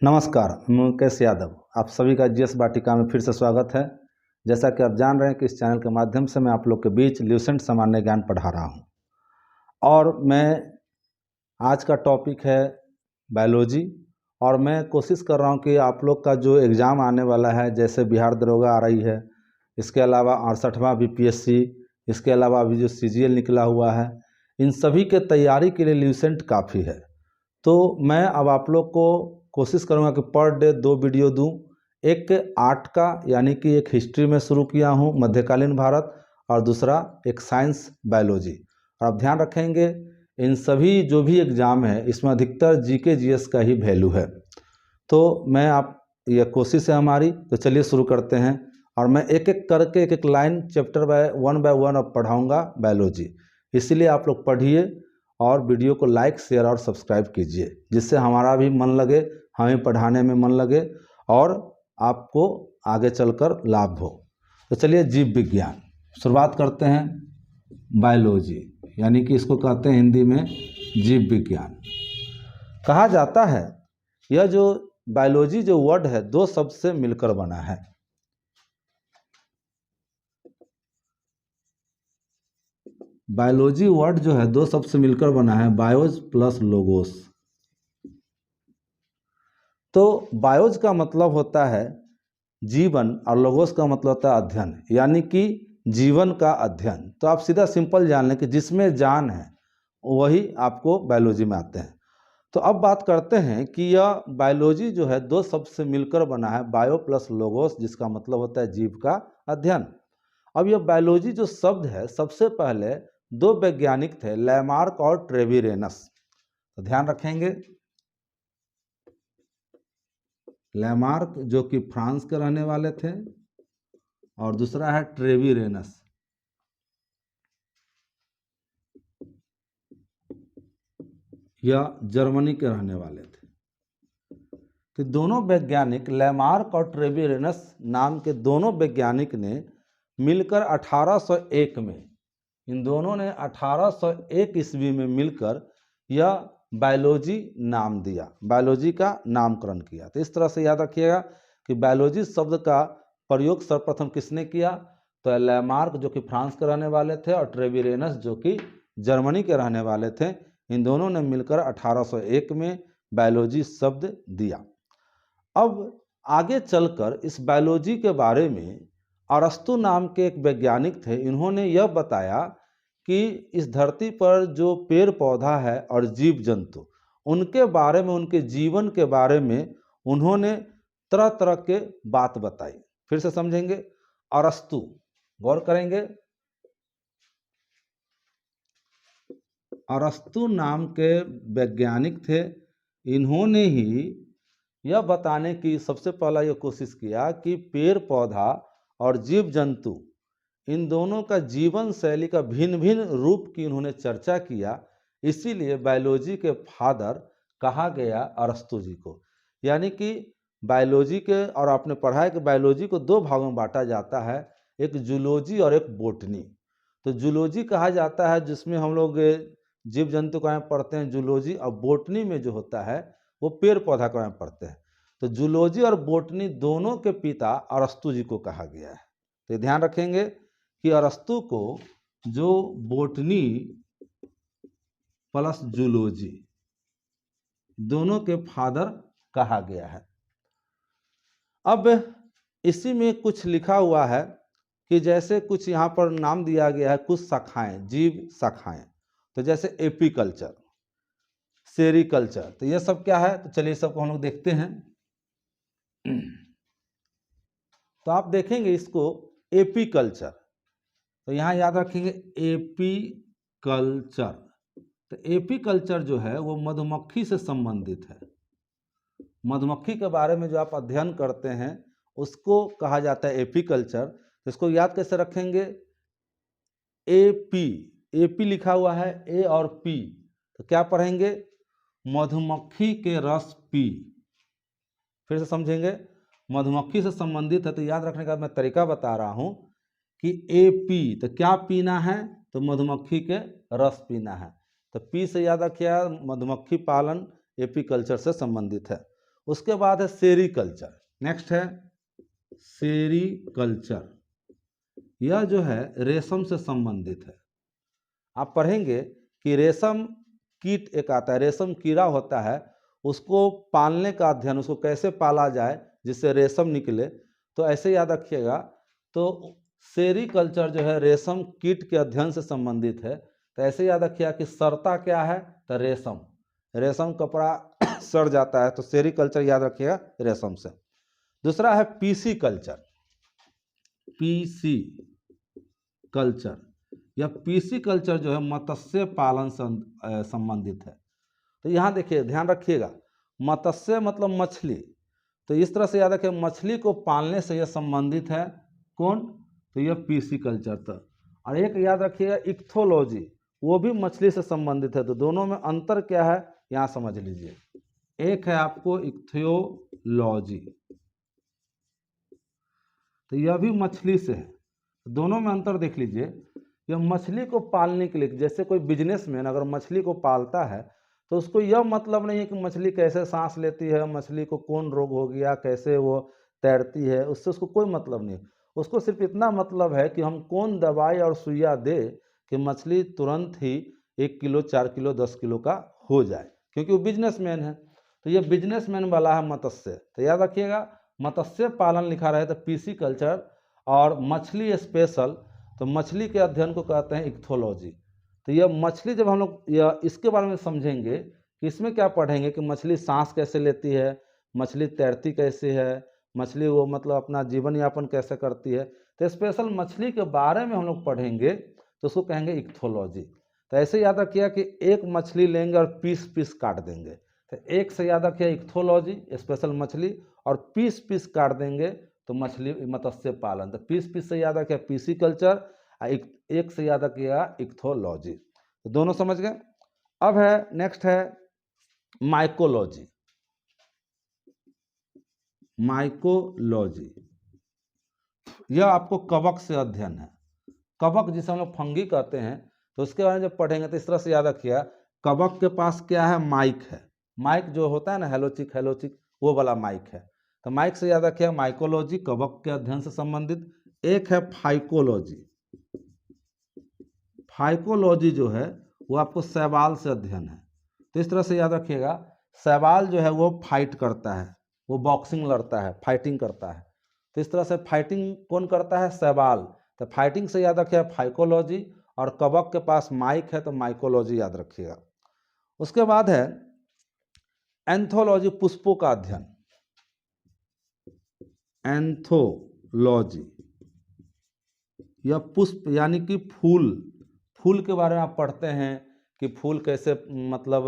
नमस्कार, मैं मुकेश यादव। आप सभी का जीएस वाटिका में फिर से स्वागत है। जैसा कि आप जान रहे हैं कि इस चैनल के माध्यम से मैं आप लोग के बीच ल्यूसेंट सामान्य ज्ञान पढ़ा रहा हूं और मैं आज का टॉपिक है बायोलॉजी। और मैं कोशिश कर रहा हूं कि आप लोग का जो एग्ज़ाम आने वाला है, जैसे बिहार दरोगा आ रही है, इसके अलावा 68वां बीपीएससी, इसके अलावा अभी जो सीजीएल निकला हुआ है, इन सभी के तैयारी के लिए ल्यूसेंट काफ़ी है। तो मैं अब आप लोग को कोशिश करूंगा कि पर डे 2 वीडियो दूं। एक आर्ट का यानी कि एक हिस्ट्री में शुरू किया हूं, मध्यकालीन भारत, और दूसरा एक साइंस बायोलॉजी। और आप ध्यान रखेंगे इन सभी जो भी एग्ज़ाम है इसमें अधिकतर जीके जीएस का ही वैल्यू है। तो मैं आप ये कोशिश है हमारी, तो चलिए शुरू करते हैं। और मैं एक एक करके एक एक लाइन चैप्टर बाय वन अब पढ़ाऊँगा बायोलॉजी। इसीलिए आप लोग पढ़िए और वीडियो को लाइक, शेयर और सब्सक्राइब कीजिए, जिससे हमारा भी मन लगे, हमें पढ़ाने में मन लगे और आपको आगे चलकर लाभ हो। तो चलिए जीव विज्ञान शुरुआत करते हैं। बायोलॉजी यानी कि इसको कहते हैं हिंदी में जीव विज्ञान। कहा जाता है यह जो बायोलॉजी जो वर्ड है 2 शब्द से मिलकर बना है। बायोलॉजी वर्ड जो है 2 शब्द से मिलकर बना है, बायोज प्लस लोगोस। तो बायोज का मतलब होता है जीवन और लोगोस का मतलब होता है अध्ययन, यानी कि जीवन का अध्ययन। तो आप सीधा सिंपल जान लें कि जिसमें जान है वही आपको बायोलॉजी में आते हैं। तो अब बात करते हैं कि यह बायोलॉजी जो है 2 शब्द से मिलकर बना है, बायो प्लस लोगोस, जिसका मतलब होता है जीव का अध्ययन। अब यह बायोलॉजी जो शब्द है, सबसे पहले 2 वैज्ञानिक थे, लैमार्क और ट्रेविरेनस। तो ध्यान रखेंगे, लैमार्क जो कि फ्रांस के रहने वाले थे और दूसरा है ट्रेविरेनस, यह जर्मनी के रहने वाले थे। तो दोनों वैज्ञानिक लैमार्क और ट्रेविरेनस नाम के दोनों वैज्ञानिक ने मिलकर 1801 में, इन दोनों ने 1801 ईस्वी में मिलकर यह बायोलॉजी नाम दिया, बायोलॉजी का नामकरण किया। तो इस तरह से याद रखिएगा कि बायोलॉजी शब्द का प्रयोग सर्वप्रथम किसने किया, तो लैमार्क जो कि फ्रांस के रहने वाले थे और ट्रेविरेनस जो कि जर्मनी के रहने वाले थे। इन दोनों ने मिलकर 1801 में बायोलॉजी शब्द दिया। अब आगे चलकर इस बायोलॉजी के बारे में अरस्तु नाम के एक वैज्ञानिक थे। इन्होंने यह बताया कि इस धरती पर जो पेड़ पौधा है और जीव जंतु, उनके बारे में, उनके जीवन के बारे में उन्होंने तरह तरह के बात बताई। फिर से समझेंगे, अरस्तु, गौर करेंगे, अरस्तु नाम के वैज्ञानिक थे। इन्होंने ही यह बताने की सबसे पहला यह कोशिश किया कि पेड़ पौधा और जीव जंतु, इन दोनों का जीवन शैली का भिन्न भिन्न रूप की इन्होंने चर्चा किया। इसीलिए बायोलॉजी के फादर कहा गया अरस्तु जी को। यानी कि बायोलॉजी के, और आपने पढ़ा है कि बायोलॉजी को 2 भागों में बांटा जाता है, एक जूलॉजी और एक बोटनी। तो जूलॉजी कहा जाता है जिसमें हम लोग जीव जंतु का पढ़ते हैं जूलॉजी, और बोटनी में जो होता है वो पेड़ पौधा का पढ़ते हैं। तो जूलॉजी और बोटनी दोनों के पिता अरस्तु जी को कहा गया है। तो ध्यान रखेंगे कि अरस्तु को जो बोटनी प्लस जूलॉजी दोनों के फादर कहा गया है। अब इसी में कुछ लिखा हुआ है कि जैसे कुछ यहाँ पर नाम दिया गया है, कुछ शाखाएं, जीव शाखाएं। तो जैसे एपीकल्चर, सेरीकल्चर, तो ये सब क्या है, तो चलिए सबको हम लोग देखते हैं। तो आप देखेंगे इसको एपीकल्चर, तो यहाँ याद रखेंगे एपीकल्चर। तो एपीकल्चर जो है वो मधुमक्खी से संबंधित है। मधुमक्खी के बारे में जो आप अध्ययन करते हैं उसको कहा जाता है एपीकल्चर। तो इसको याद कैसे रखेंगे, एपी, एपी लिखा हुआ है, ए और पी, तो क्या पढ़ेंगे, मधुमक्खी के रस पी। फिर से समझेंगे, मधुमक्खी से संबंधित है तो याद रखने का मैं तरीका बता रहा हूं कि ए पी, तो क्या पीना है, तो मधुमक्खी के रस पीना है। तो पी से याद रखिएगा, मधुमक्खी पालन एपीकल्चर से संबंधित है। उसके बाद है सेरीकल्चर। नेक्स्ट है सेरीकल्चर, यह जो है रेशम से संबंधित है। आप पढ़ेंगे कि रेशम कीट एक आता है, रेशम कीड़ा होता है, उसको पालने का अध्ययन, उसको कैसे पाला जाए जिससे रेशम निकले, तो ऐसे याद रखिएगा। तो सेरीकल्चर जो है रेशम कीट के अध्ययन से संबंधित है। तो ऐसे याद रखिएगा कि सड़ता क्या है, तो रेशम, रेशम कपड़ा सड़ जाता है, तो सेरीकल्चर याद रखिएगा रेशम से। दूसरा है पीसी कल्चर। पीसी कल्चर, यह पीसी कल्चर जो है मत्स्य पालन से संबंधित है। तो यहाँ देखिए ध्यान रखिएगा, मत्स्य मतलब मछली, तो इस तरह से याद रखिए मछली को पालने से यह संबंधित है। कौन? तो यह पीसी कल्चर था। और एक याद रखिएगा इक्थोलॉजी, वो भी मछली से संबंधित है। तो दोनों में अंतर क्या है यहाँ समझ लीजिए। एक है आपको इक्थियोलॉजी, तो यह भी मछली से है। दोनों में अंतर देख लीजिए। यह मछली को पालने के लिए, जैसे कोई बिजनेसमैन अगर मछली को पालता है तो उसको यह मतलब नहीं है कि मछली कैसे सांस लेती है, मछली को कौन रोग हो गया, कैसे वो तैरती है, उससे उसको कोई मतलब नहीं। उसको सिर्फ इतना मतलब है कि हम कौन दवाई और सुइया दे कि मछली तुरंत ही 1 किलो 4 किलो 10 किलो का हो जाए, क्योंकि वो बिजनेसमैन है। तो ये बिजनेसमैन वाला है मत्स्य। तो याद रखिएगा मत्स्य पालन लिखा रहे तो पीसी कल्चर, और मछली स्पेशल, तो मछली के अध्ययन को कहते हैं इक्थोलॉजी। तो यह मछली जब हम लोग यह इसके बारे में समझेंगे कि इसमें क्या पढ़ेंगे कि मछली सांस कैसे लेती है, मछली तैरती कैसे है, मछली वो मतलब अपना जीवन यापन कैसे करती है, तो स्पेशल मछली के बारे में हम लोग पढ़ेंगे तो उसको कहेंगे इक्थोलॉजी। तो ऐसे याद रखिए कि एक मछली लेंगे और पीस पीस काट देंगे, तो एक से याद रखिए इक्थोलॉजी स्पेशल मछली, और पीस पीस काट देंगे तो मछली मत्स्य पालन। तो पीस पीस से याद रखिए पीसी कल्चर, एक से याद रखिएगा इक्थोलॉजी। तो दोनों समझ गए। अब है नेक्स्ट है माइकोलॉजी। माइकोलॉजी यह आपको कवक से अध्ययन है। कवक जिसे हम लोग फंगी कहते हैं, तो उसके बारे में जब पढ़ेंगे तो इस तरह से याद रखिएगा कवक के पास क्या है, माइक है। माइक जो होता है ना हेलोचिक हेलोचिक, वो वाला माइक है। तो माइक से याद रखिएगा माइकोलॉजी, कवक के अध्ययन से संबंधित। एक है फाइकोलॉजी। फाइकोलॉजी जो है वो आपको शैवाल से अध्ययन है। तो इस तरह से याद रखिएगा शैवाल जो है वो फाइट करता है, वो बॉक्सिंग लड़ता है, फाइटिंग करता है। तो इस तरह से फाइटिंग कौन करता है, शैवाल। तो फाइटिंग से याद रखिएगा फाइकोलॉजी, और कवक के पास माइक है तो माइकोलॉजी याद रखिएगा। उसके बाद है एंथोलॉजी, पुष्पों का अध्ययन। एंथोलॉजी, यह पुष्प यानी कि फूल, फूल के बारे में आप पढ़ते हैं कि फूल कैसे मतलब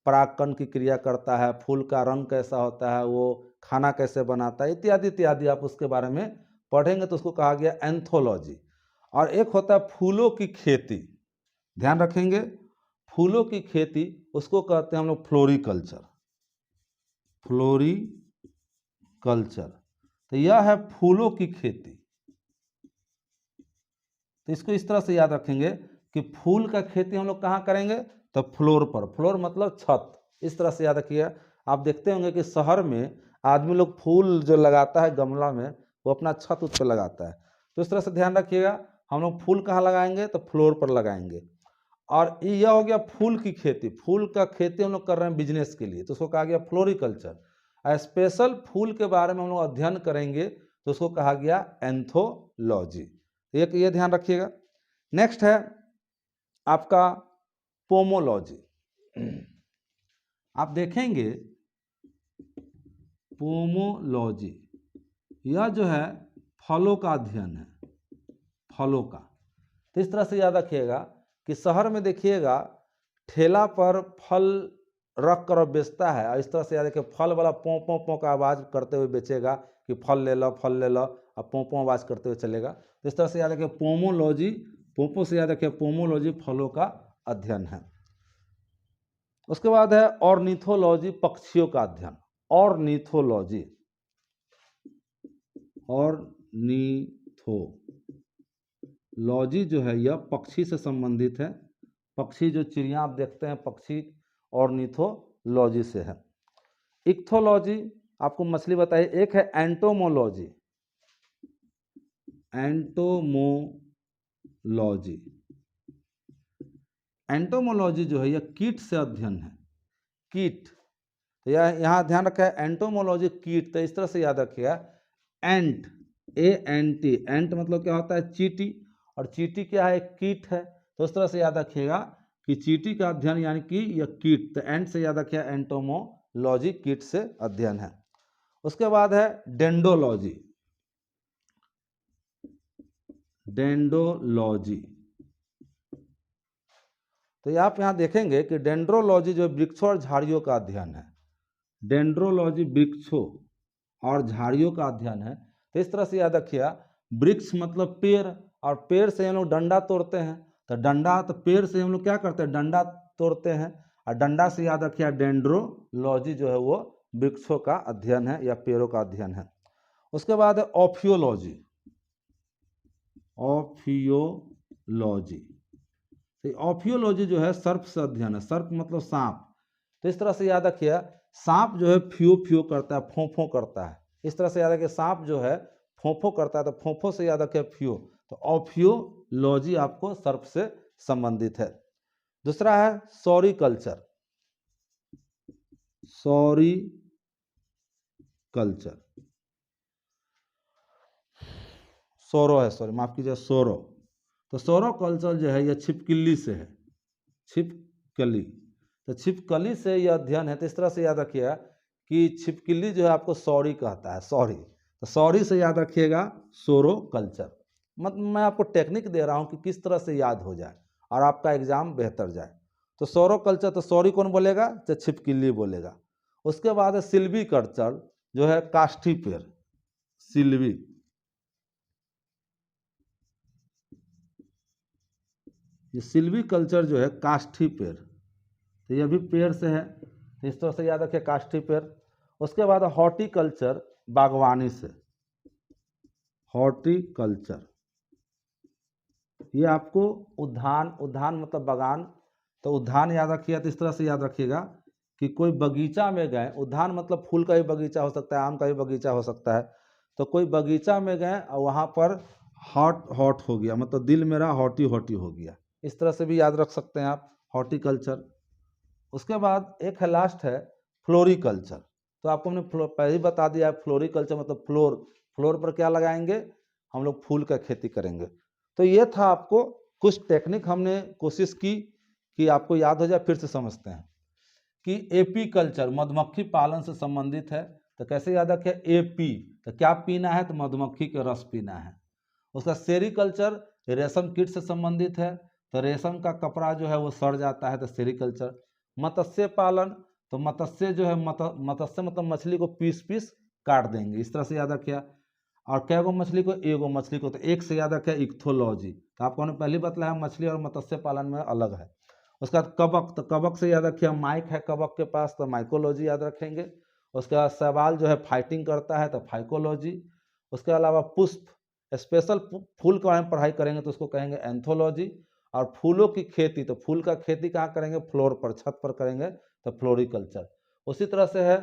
परागकण की क्रिया करता है, फूल का रंग कैसा होता है, वो खाना कैसे बनाता है, इत्यादि इत्यादि आप उसके बारे में पढ़ेंगे तो उसको कहा गया एंथोलॉजी। और एक होता है फूलों की खेती, ध्यान रखेंगे फूलों की खेती, उसको कहते हैं हम लोग फ्लोरिकल्चर। फ्लोरिकल्चर, तो यह है फूलों की खेती। तो इसको इस तरह से याद रखेंगे कि फूल का खेती हम लोग कहाँ करेंगे, तो फ्लोर पर। फ्लोर मतलब छत, इस तरह से याद रखिए। आप देखते होंगे कि शहर में आदमी लोग फूल जो लगाता है गमला में, वो अपना छत उस पर लगाता है। तो इस तरह से ध्यान रखिएगा हम लोग फूल कहाँ लगाएंगे, तो फ्लोर पर लगाएंगे। और यह हो गया फूल की खेती। फूल का खेती हम लोग कर रहे हैं बिजनेस के लिए, तो उसको कहा गया फ्लोरिकल्चर। स्पेशल फूल के बारे में हम लोग अध्ययन करेंगे तो उसको कहा गया एंथोलॉजी। एक ये ध्यान रखिएगा। नेक्स्ट है आपका पोमोलॉजी। आप देखेंगे पोमोलॉजी, यह जो है फलों का अध्ययन है, फलों का। तो इस तरह से याद रखिएगा कि शहर में देखिएगा ठेला पर फल रख कर बेचता है, और इस तरह से याद रखिए फल वाला पों पों पों का आवाज़ करते हुए बेचेगा कि फल ले लो फल ले लो, और पों पों आवाज़ करते हुए चलेगा। तो इस तरह से याद रखिए पोमोलॉजी, पोपो से याद रखिए पोमोलॉजी फलों का अध्ययन है। उसके बाद है ऑर्निथोलॉजी, पक्षियों का अध्ययन। ऑर्निथोलॉजी, ऑर्निथोलॉजी जो है यह पक्षी से संबंधित है। पक्षी जो चिड़िया आप देखते हैं, पक्षी ऑर्निथोलॉजी से है। इक्थोलॉजी आपको मछली बताइए, एक है एंटोमोलॉजी। एंटोमोलॉजी, एंटोमोलॉजी जो है यह कीट से अध्ययन है, कीट। तो यहाँ ध्यान रखा है एंटोमोलॉजी कीट, तो इस तरह से याद रखिएगा एंट, ANT, एंट मतलब क्या होता है चींटी, और चींटी क्या है एक कीट है, तो इस तरह से याद रखिएगा कि चींटी का अध्ययन यानी कि यह कीट, तो एंट से याद रखिएगा एंटोमोलॉजी कीट से अध्ययन है। उसके बाद है डेंडोलॉजी, डेंडोलॉजी। तो आप यहाँ देखेंगे कि डेंड्रोलॉजी जो वृक्षों और झाड़ियों का अध्ययन है, डेंड्रोलॉजी वृक्षों और झाड़ियों का अध्ययन है। तो इस तरह से याद रखिएगा वृक्ष मतलब पेड़, और पेड़ से हम लोग डंडा तोड़ते हैं, तो डंडा, तो पेड़ से हम लोग क्या करते हैं डंडा तोड़ते हैं, और डंडा से याद रखिएगा डेंड्रोलॉजी जो है वो वृक्षों का अध्ययन है या पेड़ों का अध्ययन है। उसके बाद है ऑफियोलॉजी, ऑफियोलॉजी। तो ऑफियोलॉजी जो है सर्प से अध्ययन है, सर्प मतलब सांप। तो इस तरह से याद रखिए सांप जो है फ्यो फ्यो करता है, फों करता है, इस तरह से याद रखिए सांप जो है फों करता है, तो फों से याद रखिए फ्यो, तो ऑफियोलॉजी आपको सर्प से संबंधित है। दूसरा है सॉरीकल्चर, सॉरीकल्चर, सोरो है, सॉरी माफ कीजिए सोरो। तो सोरो कल्चर जो है यह छिपकली से है, छिपकली, तो छिपकली से यह अध्ययन है। तो इस तरह से याद रखिएगा कि छिपकली जो है आपको सॉरी कहता है, सॉरी, तो सॉरी से याद रखिएगा सोरो कल्चर। मतलब मैं आपको टेक्निक दे रहा हूँ कि किस तरह से याद हो जाए और आपका एग्जाम बेहतर जाए। तो सोरो कल्चर, तो सॉरी कौन बोलेगा, तो छिपकली बोलेगा। उसके बाद है सिल्वी कल्चर जो है काष्ठी पेड़, सिल्वी, ये सिल्वी कल्चर जो है काष्ठी पेड़, तो यह भी पेड़ से है, तो इस तरह से याद रखिए काष्ठी पेड़। उसके बाद हॉर्टिकल्चर बागवानी से, हॉर्टिकल्चर, ये आपको उद्यान, उद्यान मतलब बागान, तो उद्यान याद रखिएगा। तो इस तरह से याद रखिएगा कि कोई बगीचा में गए, उद्यान मतलब फूल का भी बगीचा हो सकता है, आम का भी बगीचा हो सकता है, तो कोई बगीचा में गए और वहाँ पर हॉट हो गया, मतलब दिल मेरा हॉटी हॉटी हो गया, इस तरह से भी याद रख सकते हैं आप हॉर्टिकल्चर। उसके बाद एक है लास्ट है फ्लोरिकल्चर, तो आपको हमने पहले ही बता दिया है फ्लोरिकल्चर मतलब फ्लोर, फ्लोर पर क्या लगाएंगे हम लोग फूल का खेती करेंगे। तो ये था आपको कुछ टेक्निक, हमने कोशिश की कि आपको याद हो जाए। फिर से समझते हैं कि एपी कल्चर मधुमक्खी पालन से संबंधित है, तो कैसे याद रखें एपी, तो क्या पीना है, तो मधुमक्खी के रस पीना है। उसका सेरीकल्चर रेशम कीट से संबंधित है, तो रेशम का कपड़ा जो है वो सड़ जाता है, तो सेरीकल्चर। मत्स्य पालन, तो मत्स्य जो है मत्स्य मतलब मछली को पीस पीस काट देंगे, इस तरह से याद रखिए। और कै गो मछली को, एगो मछली को, तो एक से याद रखिए इक्थोलॉजी, तो आपको हमने पहले बतलाया मछली और मत्स्य पालन में अलग है। उसके बाद कवक, तो कवक से याद रखिए माइक है कवक के पास, तो माइकोलॉजी याद रखेंगे। उसके बाद सवाल जो है फाइटिंग करता है, तो फाइकोलॉजी। उसके अलावा पुष्प, स्पेशल फूल के बारे में पढ़ाई करेंगे तो उसको कहेंगे एंथोलॉजी। और फूलों की खेती, तो फूल का खेती कहाँ करेंगे, फ्लोर पर, छत पर करेंगे, तो फ्लोरिकल्चर। उसी तरह से है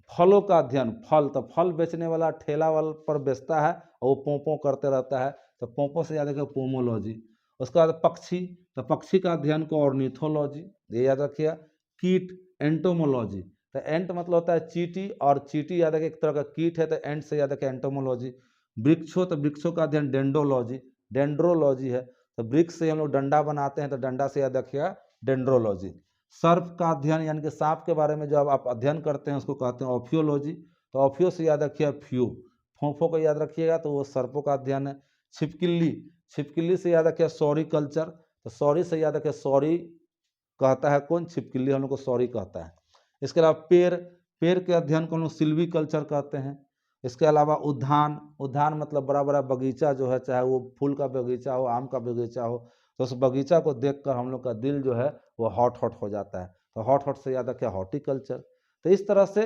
फलों का अध्ययन, फल, तो फल बेचने वाला ठेला वाला पर बेचता है और वो पोंपों करते रहता है, तो पोंपों से याद रखिए पोमोलॉजी। उसके बाद पक्षी, तो पक्षी का अध्ययन को ऑर्निथोलॉजी, ये याद रखिए। कीट एंटोमोलॉजी, तो एंट मतलब होता है चींटी, और चींटी याद रखिए एक तरह का कीट है, तो एंट से याद रखिए एंटोमोलॉजी। वृक्षों, तो वृक्षों का अध्ययन डेंडोलॉजी, डेंड्रोलॉजी है, तो वृक्ष से हम लोग डंडा बनाते हैं, तो डंडा से याद रखिएगा डेंड्रोलॉजी। सर्प का अध्ययन यानी कि सांप के बारे में जो आप अध्ययन करते हैं उसको कहते हैं ऑफियोलॉजी, तो ऑफियो से याद रखिए फ्यू, फोंफो को याद रखिएगा, तो वो सर्पों का अध्ययन है। छिपकली, छिपकली से याद रखिए सॉरी कल्चर, तो सॉरी से याद रखिए सॉरी कहता है कौन, छिपकली हम लोग को सॉरी कहता है। इसके अलावा पेड़, पेड़ के अध्ययन को हम लोग सिल्वी कल्चर कहते हैं। इसके अलावा उद्यान, उद्यान मतलब बड़ा बड़ा बगीचा जो है, चाहे वो फूल का बगीचा हो, आम का बगीचा हो, तो उस बगीचा को देखकर हम लोग का दिल जो है वो हॉट हॉट हो जाता है, तो हॉट हॉट से याद रखिए हॉर्टिकल्चर। तो इस तरह से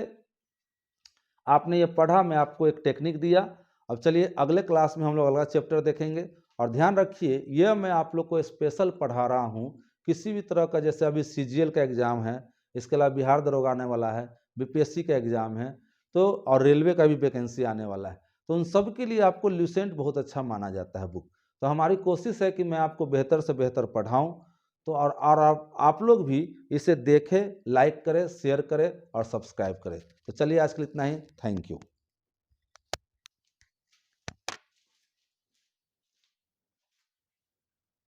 आपने ये पढ़ा, मैं आपको एक टेक्निक दिया। अब चलिए अगले क्लास में हम लोग अगला चैप्टर देखेंगे। और ध्यान रखिए यह मैं आप लोग को स्पेशल पढ़ा रहा हूँ, किसी भी तरह का, जैसे अभी CGL का एग्ज़ाम है, इसके अलावा बिहार दरोगा आने वाला है, बीपीएससी का एग्ज़ाम है, तो और रेलवे का भी वैकेंसी आने वाला है, तो उन सब के लिए आपको ल्यूसेंट बहुत अच्छा माना जाता है बुक। तो हमारी कोशिश है कि मैं आपको बेहतर से बेहतर पढ़ाऊँ, तो और आप लोग भी इसे देखें, लाइक करें, शेयर करें और सब्सक्राइब करें। तो चलिए आज के लिए इतना ही। Thank you.